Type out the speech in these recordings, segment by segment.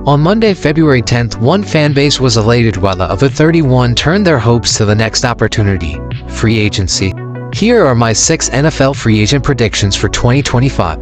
On Monday, February 10th, one fanbase was elated while the other 31 turned their hopes to the next opportunity, free agency. Here are my 6 NFL free agent predictions for 2025.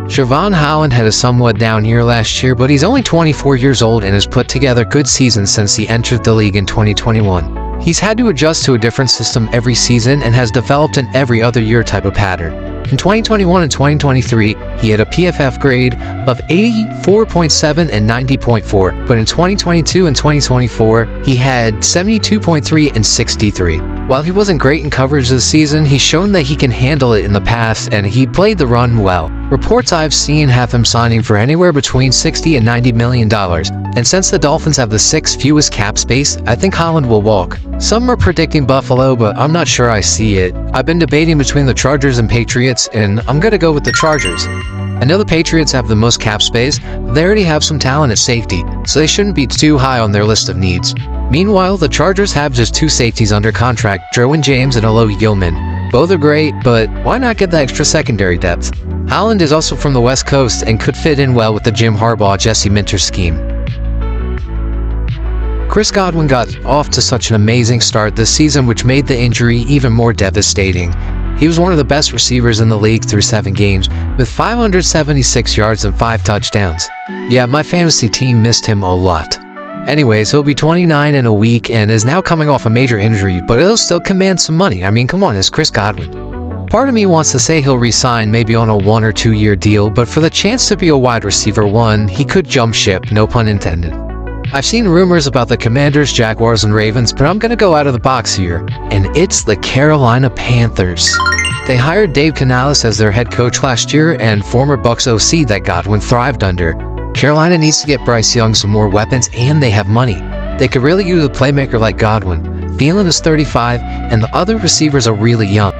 Jevon Holland had a somewhat down year last year, but he's only 24 years old and has put together good seasons since he entered the league in 2021. He's had to adjust to a different system every season and has developed an every other year type of pattern. In 2021 and 2023, he had a PFF grade of 84.7 and 90.4, but in 2022 and 2024, he had 72.3 and 63. While he wasn't great in coverage this season, he's shown that he can handle it in the past, and he played the run well. Reports I've seen have him signing for anywhere between $60 and $90 million, and since the Dolphins have the 6th fewest cap space, I think Holland will walk. Some are predicting Buffalo, but I'm not sure I see it. I've been debating between the Chargers and Patriots, and I'm gonna go with the Chargers. I know the Patriots have the most cap space, but they already have some talent at safety, so they shouldn't be too high on their list of needs. Meanwhile, the Chargers have just 2 safeties under contract, Derwin James and Alohi Gilman. Both are great, but why not get the extra secondary depth? Holland is also from the West Coast and could fit in well with the Jim Harbaugh Jesse Minter scheme. Chris Godwin got off to such an amazing start this season, which made the injury even more devastating. He was one of the best receivers in the league through 7 games, with 576 yards and 5 touchdowns. Yeah, my fantasy team missed him a lot. Anyways, he'll be 29 in a week and is now coming off a major injury, but he'll still command some money. I mean, come on, it's Chris Godwin. Part of me wants to say he'll resign maybe on a 1 or 2 year deal, but for the chance to be a wide receiver 1, he could jump ship, no pun intended. I've seen rumors about the Commanders, Jaguars, and Ravens, but I'm gonna go out of the box here, and it's the Carolina Panthers. They hired Dave Canales as their head coach last year and former Bucs OC that Godwin thrived under. Carolina needs to get Bryce Young some more weapons, and they have money. They could really use a playmaker like Godwin. Thielen is 35, and the other receivers are really young.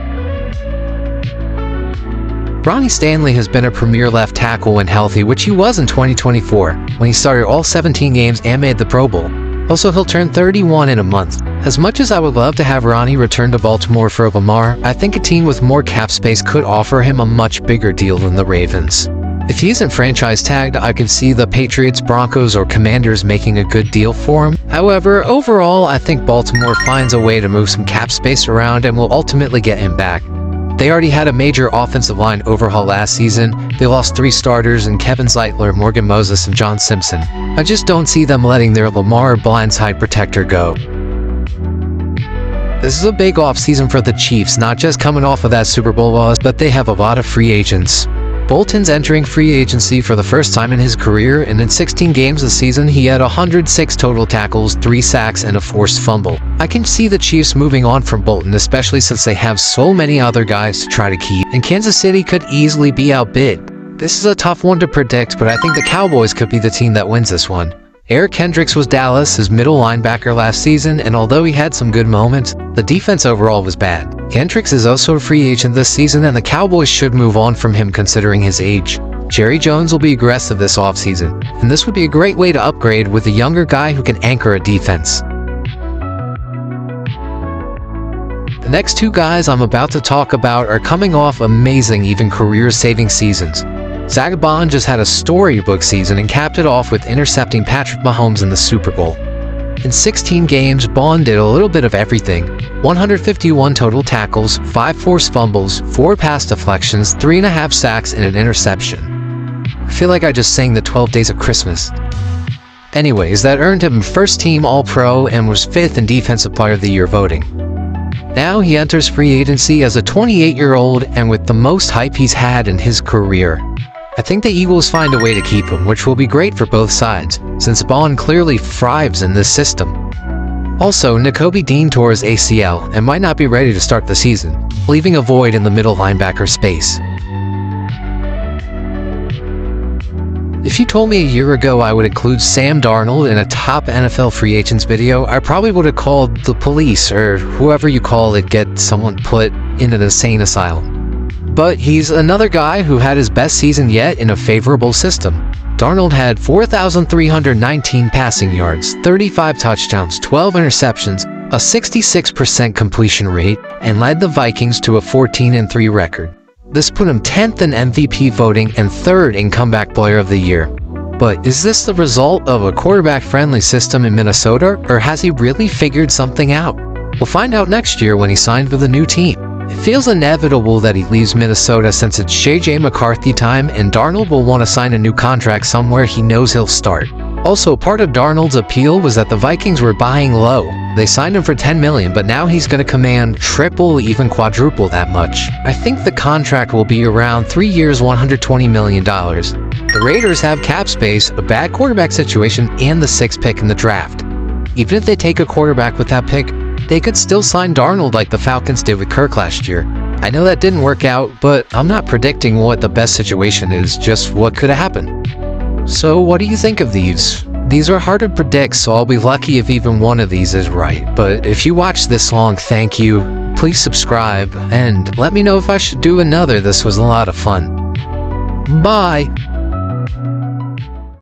Ronnie Stanley has been a premier left tackle when healthy, which he was in 2024, when he started all 17 games and made the Pro Bowl. Also, he'll turn 31 in a month. As much as I would love to have Ronnie return to Baltimore for Lamar, I think a team with more cap space could offer him a much bigger deal than the Ravens. If he isn't franchise tagged, I could see the Patriots, Broncos, or Commanders making a good deal for him. However, overall, I think Baltimore finds a way to move some cap space around and will ultimately get him back. They already had a major offensive line overhaul last season. They lost 3 starters in Kevin Zeitler, Morgan Moses, and John Simpson. I just don't see them letting their Lamar blindside protector go. This is a big offseason for the Chiefs, not just coming off of that Super Bowl loss, but they have a lot of free agents. Bolton's entering free agency for the first time in his career, and in 16 games this season, he had 106 total tackles, 3 sacks, and a forced fumble. I can see the Chiefs moving on from Bolton, especially since they have so many other guys to try to keep, and Kansas City could easily be outbid. This is a tough one to predict, but I think the Cowboys could be the team that wins this one. Eric Kendricks was Dallas' middle linebacker last season, and although he had some good moments, the defense overall was bad. Kendricks is also a free agent this season, and the Cowboys should move on from him considering his age. Jerry Jones will be aggressive this offseason, and this would be a great way to upgrade with a younger guy who can anchor a defense. The next 2 guys I'm about to talk about are coming off amazing, even career-saving seasons. Zach Bond just had a storybook season and capped it off with intercepting Patrick Mahomes in the Super Bowl. In 16 games, Bond did a little bit of everything. 151 total tackles, 5 forced fumbles, 4 pass deflections, 3.5 sacks, and an interception. I feel like I just sang the 12 Days of Christmas. Anyways, that earned him first team All-Pro and was 5th in Defensive Player of the Year voting. Now he enters free agency as a 28-year-old and with the most hype he's had in his career. I think the Eagles find a way to keep him, which will be great for both sides, since Bond clearly thrives in this system. Also, Nakobe Dean tore his ACL and might not be ready to start the season, leaving a void in the middle linebacker space. If you told me a year ago I would include Sam Darnold in a top NFL free agents video, I probably would have called the police or whoever you call it get someone put in an insane asylum. But he's another guy who had his best season yet in a favorable system. Darnold had 4,319 passing yards, 35 touchdowns, 12 interceptions, a 66% completion rate, and led the Vikings to a 14-3 record. This put him 10th in MVP voting and 3rd in Comeback Player of the Year. But is this the result of a quarterback-friendly system in Minnesota, or has he really figured something out? We'll find out next year when he signed with a new team. It feels inevitable that he leaves Minnesota since it's JJ McCarthy time, and Darnold will want to sign a new contract somewhere he knows he'll start. Also, part of Darnold's appeal was that the Vikings were buying low. They signed him for $10 million, but now he's going to command triple, even quadruple that much. I think the contract will be around 3 years, $120 million. The Raiders have cap space, a bad quarterback situation, and the 6th pick in the draft. Even if they take a quarterback with that pick, they could still sign Darnold like the Falcons did with Kirk last year. I know that didn't work out, but I'm not predicting what the best situation is, just what could have happened. So what do you think of these? These are hard to predict, so I'll be lucky if even one of these is right. But if you watched this long, thank you. Please subscribe, and let me know if I should do another. This was a lot of fun. Bye!